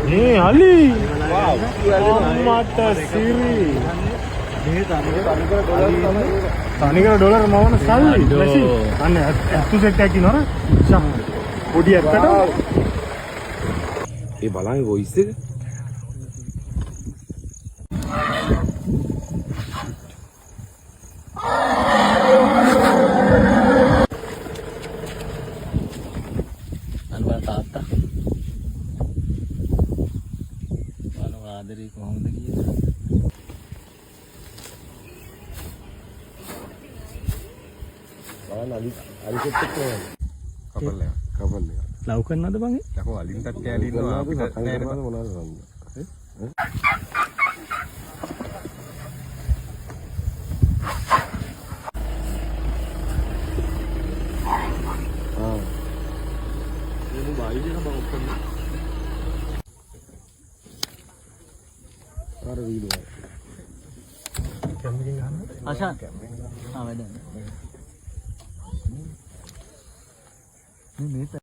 මේ අලි මට සිරි තනිකර ඩොලර් මවන සල්ලි අන්න 70 සෙට් එකක් ඉන්නවනේ පොඩි ඇත්තට ඒ බලන්නේ වොයිස් එක අනුබල තාත්තා බලව ආදරේ කොහොමද කියලා බලන්න අලිසෙත් එක්ක කපල් එක ලව් කරනවද බං යකෝ අලින්ටත් කෑලි ඉන්නවා අපිට නෑ නේද මොනවද කරන්නේ අර වීඩියෝ කැමරකින් ගන්න ආශා වැඩ මේ